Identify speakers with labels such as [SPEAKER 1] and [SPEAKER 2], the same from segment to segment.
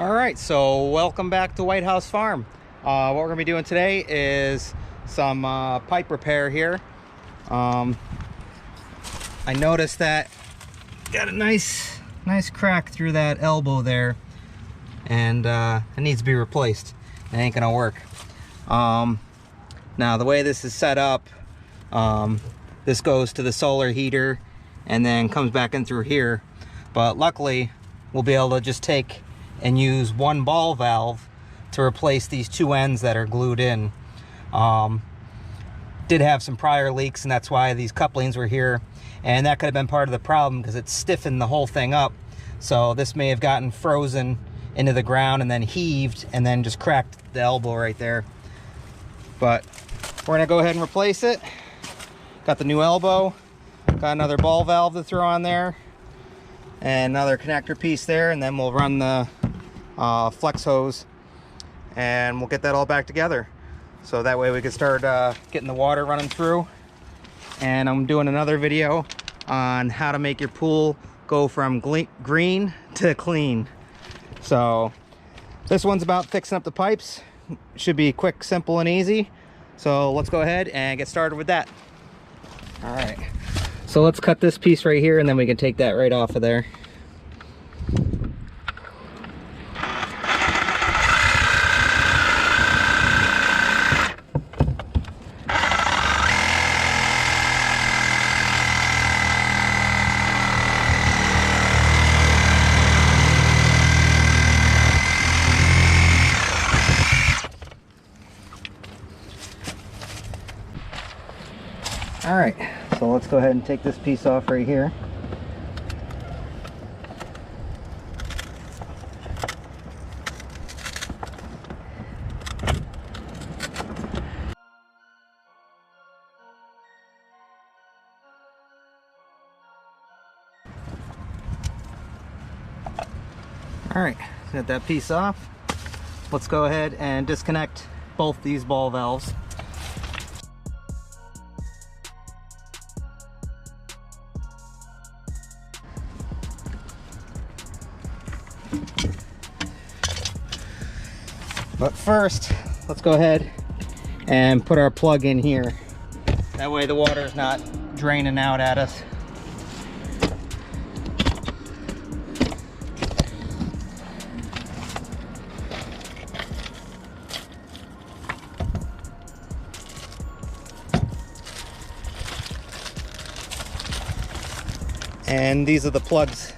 [SPEAKER 1] All right, so welcome back to Whitehouse Farm. What we're gonna be doing today is some pipe repair here. I noticed that got a nice crack through that elbow there, and it needs to be replaced. It ain't gonna work. Now the way this is set up, this goes to the solar heater and then comes back in through here, but luckily we'll be able to just take and use one ball valve to replace these two ends that are glued in. Did have some prior leaks, and that's why these couplings were here, and that could have been part of the problem because it stiffened the whole thing up. So this may have gotten frozen into the ground and then heaved and then just cracked the elbow right there. But we're gonna go ahead and replace it. Got the new elbow, got another ball valve to throw on there, and another connector piece there, and then we'll run the flex hose and we'll get that all back together, so that way we can start getting the water running through. And I'm doing another video on how to make your pool go from green to clean. So this one's about fixing up the pipes. Should be quick, simple, and easy. So let's go ahead and get started with that. All right, so let's cut this piece right here and then we can take that right off of there. All right, so let's go ahead and take this piece off right here. All right, got that piece off. Let's go ahead and disconnect both these ball valves. But first, let's go ahead and put our plug in here. That way the water is not draining out at us. And these are the plugs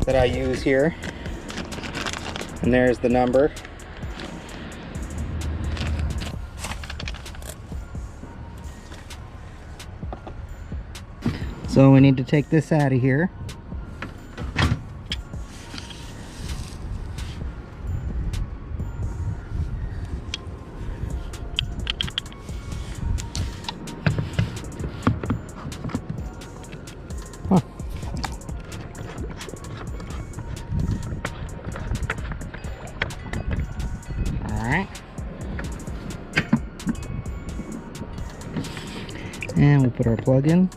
[SPEAKER 1] that I use here. And there's the number. So we need to take this out of here. Huh. All right. And we'll put our plug in.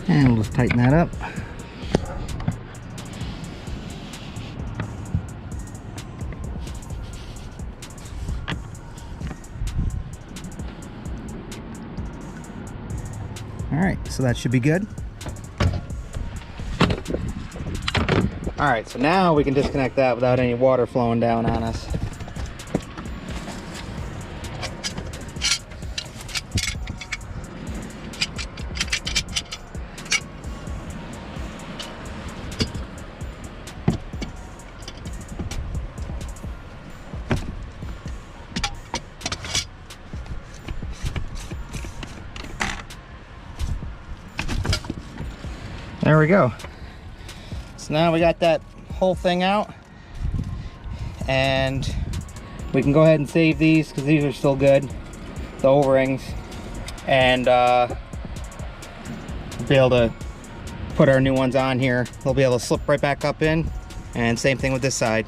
[SPEAKER 1] And we'll just tighten that up. All right, so that should be good. All right, so now we can disconnect that without any water flowing down on us. There we go. So now we got that whole thing out, and we can go ahead and save these because these are still good, the O-rings, and be able to put our new ones on here. They'll be able to slip right back up in, And same thing with this side.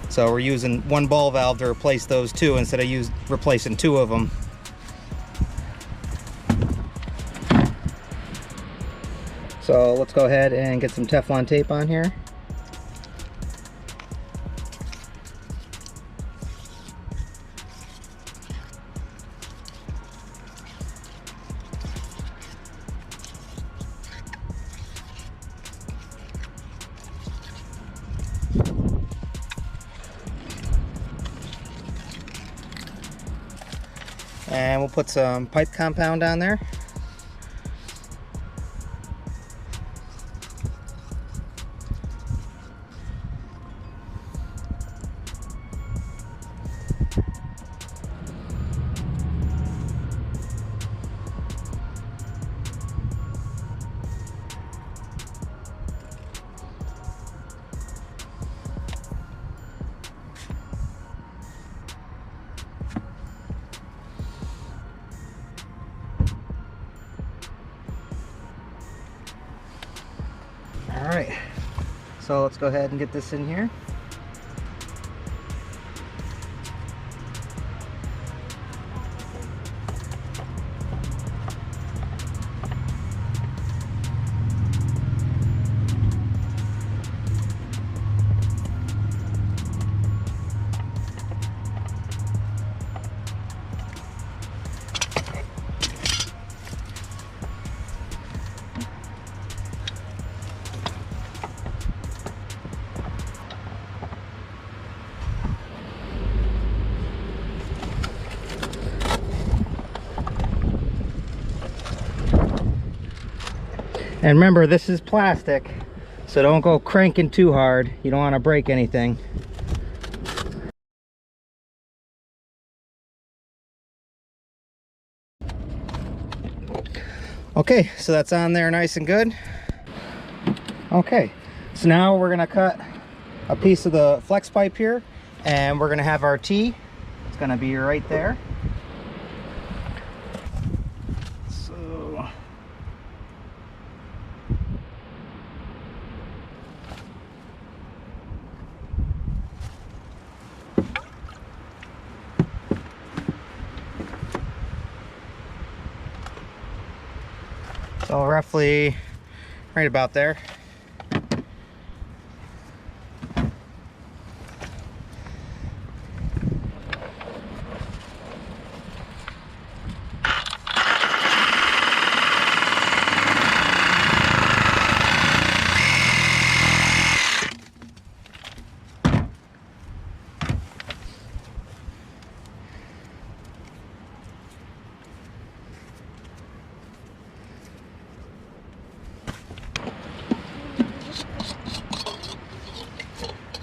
[SPEAKER 1] So we're using one ball valve to replace those two instead of replacing two of them. So let's go ahead and get some Teflon tape on here. And we'll put some pipe compound on there. Alright, so let's go ahead and get this in here. And remember, this is plastic, so don't go cranking too hard. You don't want to break anything. Okay, so that's on there nice and good. Okay, so now we're gonna cut a piece of the flex pipe here, and we're gonna have our T. It's gonna be right there. So roughly right about there.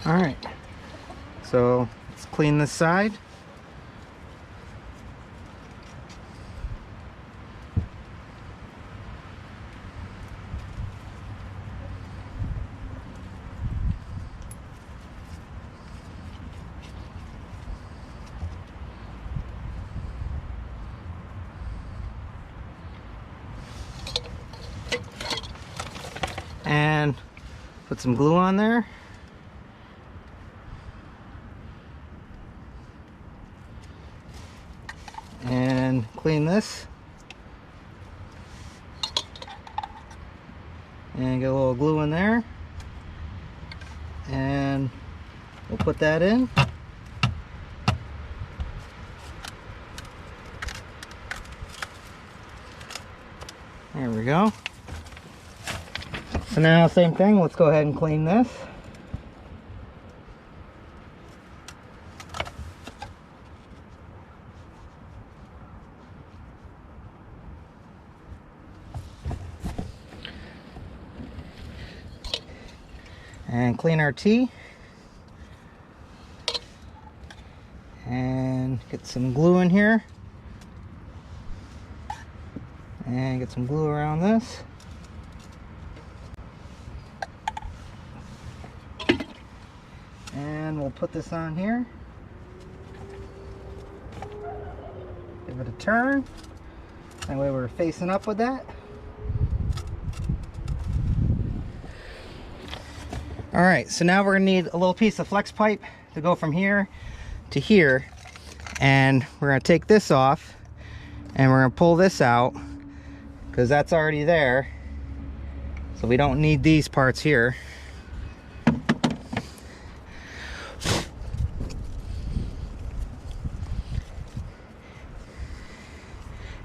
[SPEAKER 1] All right, so let's clean this side. And put some glue on there. And clean this and get a little glue in there, and we'll put that in. There we go. So now same thing, let's go ahead and clean this. And clean our T, and get some glue in here, and get some glue around this, and we'll put this on here, give it a turn, that way we're facing up with that. All right, so now we're gonna need a little piece of flex pipe to go from here to here, and we're gonna take this off and we're gonna pull this out because that's already there, so we don't need these parts here.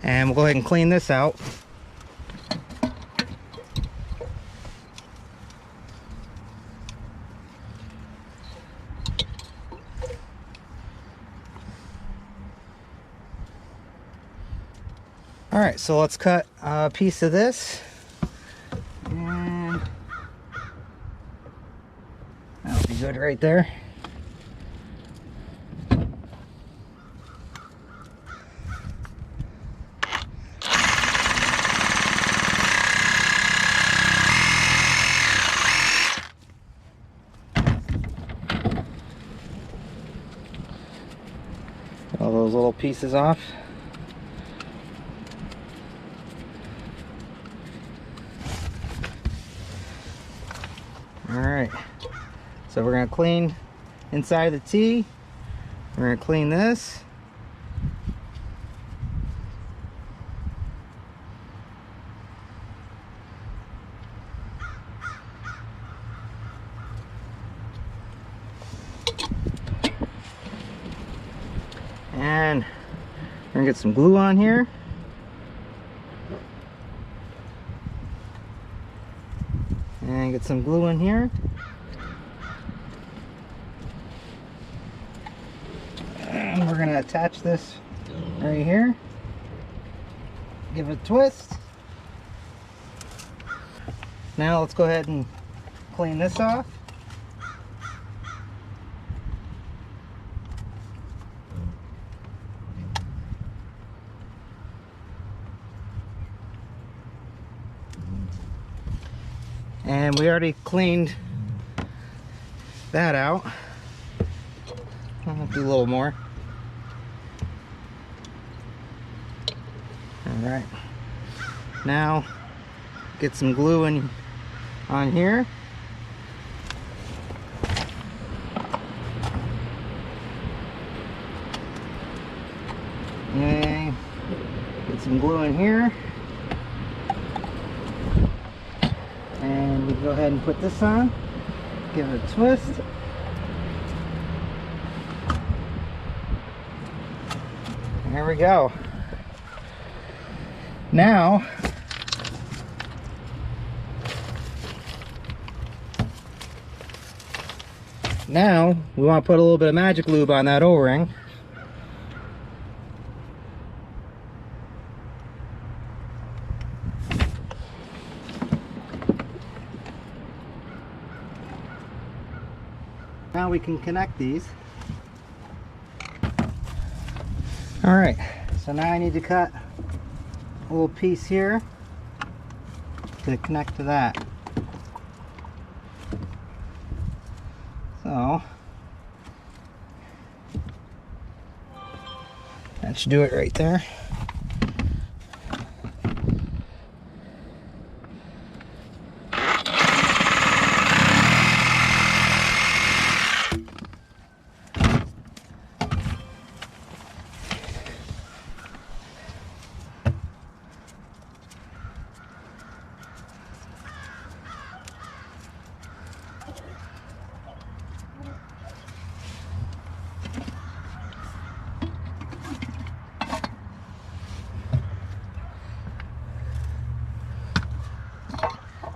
[SPEAKER 1] And we'll go ahead and clean this out. All right, so let's cut a piece of this. And that'll be good right there. All those little pieces off. All right, so we're gonna clean inside the T. We're gonna clean this. And we're gonna get some glue on here. And get some glue in here. And we're gonna attach this right here. Give it a twist. Now let's go ahead and clean this off. And we already cleaned that out. I'll do a little more. All right. Now get some glue on here. And get some glue in here. And we go ahead and put this on, give it a twist. There we go. Now, we want to put a little bit of magic lube on that O-ring. Now we can connect these. All right, so now I need to cut a little piece here to connect to that. So that should do it right there.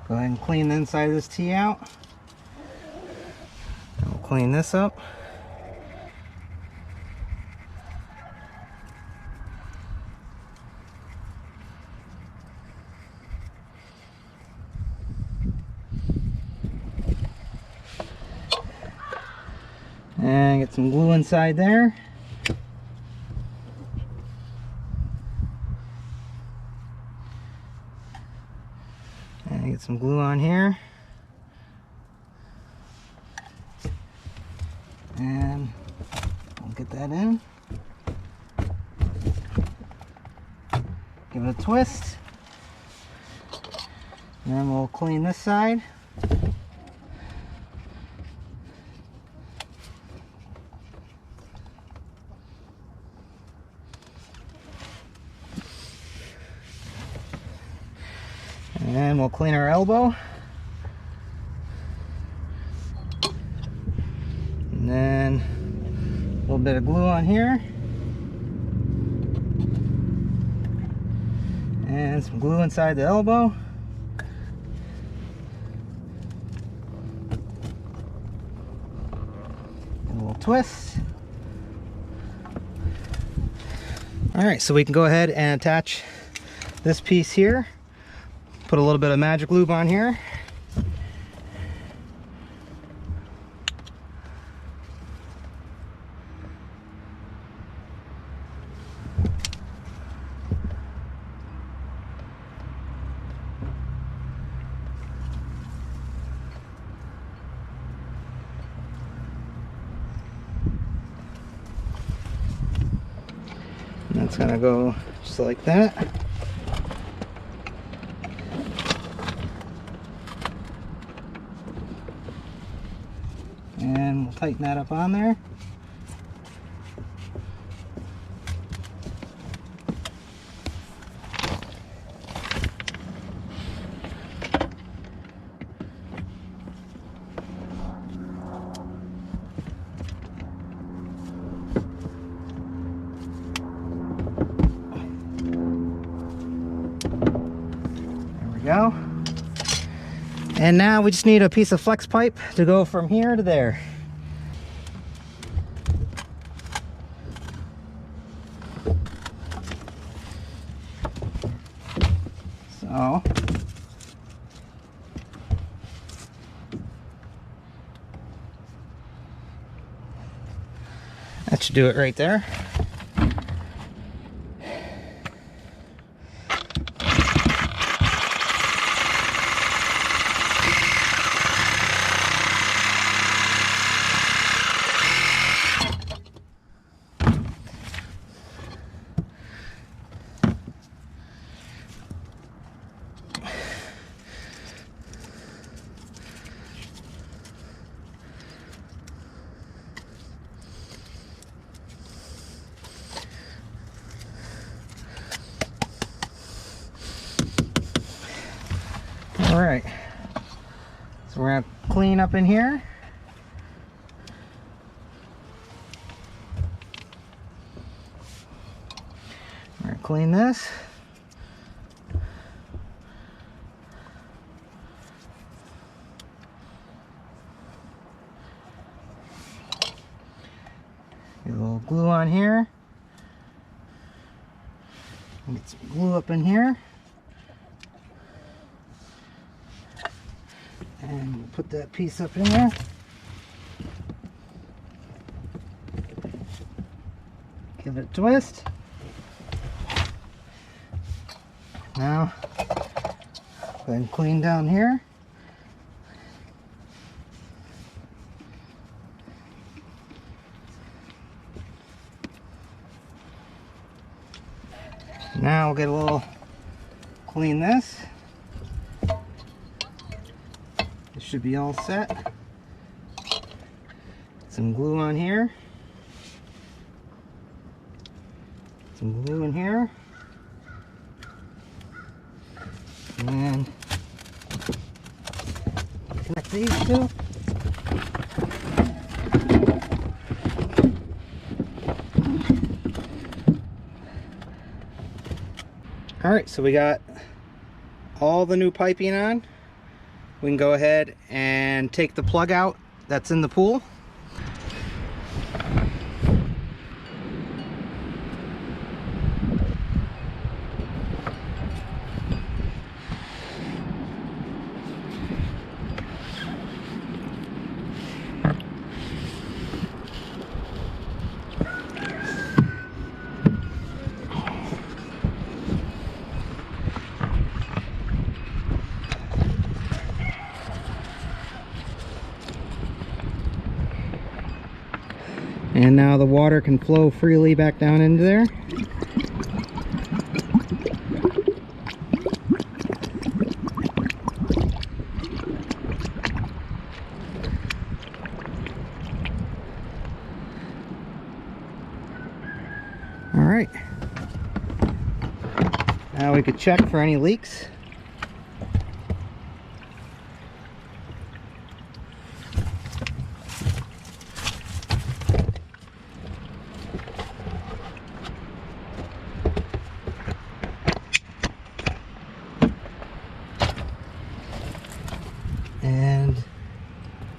[SPEAKER 1] Go ahead and clean the inside of this T out. And we'll clean this up. And get some glue inside there. And get some glue on here. And we'll get that in. Give it a twist. And then we'll clean this side. And we'll clean our elbow. And then a little bit of glue on here. And some glue inside the elbow. And a little twist. Alright, so we can go ahead and attach this piece here. Put a little bit of magic lube on here. That's gonna go just like that. And we'll tighten that up on there. Go. And now we just need a piece of flex pipe to go from here to there. So that should do it right there. All right, so we're gonna clean up in here. We're gonna clean this. Get a little glue on here. Get some glue up in here. And we'll put that piece up in there. Give it a twist. Now, go ahead and clean down here. Now we'll get a little, clean this. Should be all set. Some glue on here. Some glue in here. And connect these two. Alright, so we got all the new piping on. We can go ahead and take the plug out that's in the pool. And now the water can flow freely back down into there. All right. Now we could check for any leaks.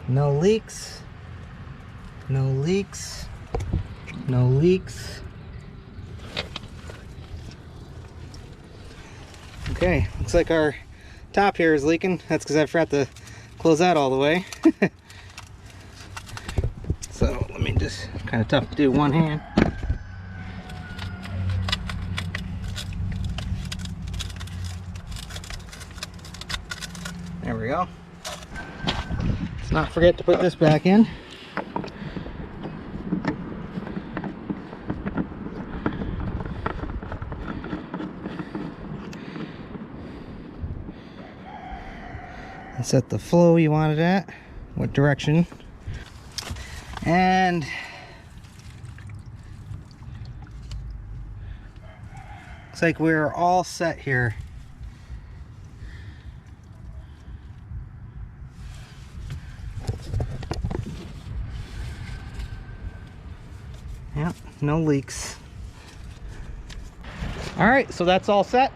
[SPEAKER 1] No leaks. No leaks. No leaks. Okay, looks like our top here is leaking. That's because I forgot to close that all the way. So let me just, kind of tough to do one hand. There we go. Let's not forget to put this back in. And set the flow you want it at, what direction. And looks like we're all set here. Yep, no leaks. All right, so that's all set.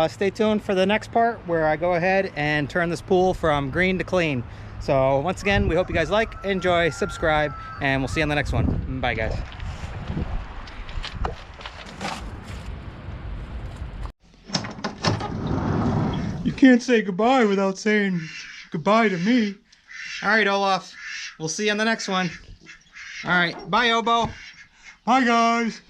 [SPEAKER 1] Stay tuned for the next part where I go ahead and turn this pool from green to clean. So once again, we hope you guys like, enjoy, subscribe, and we'll see you on the next one. Bye, guys.
[SPEAKER 2] You can't say goodbye without saying goodbye to me.
[SPEAKER 1] All right, Olaf. We'll see you on the next one. All right. Bye, Obo.
[SPEAKER 2] Bye, guys.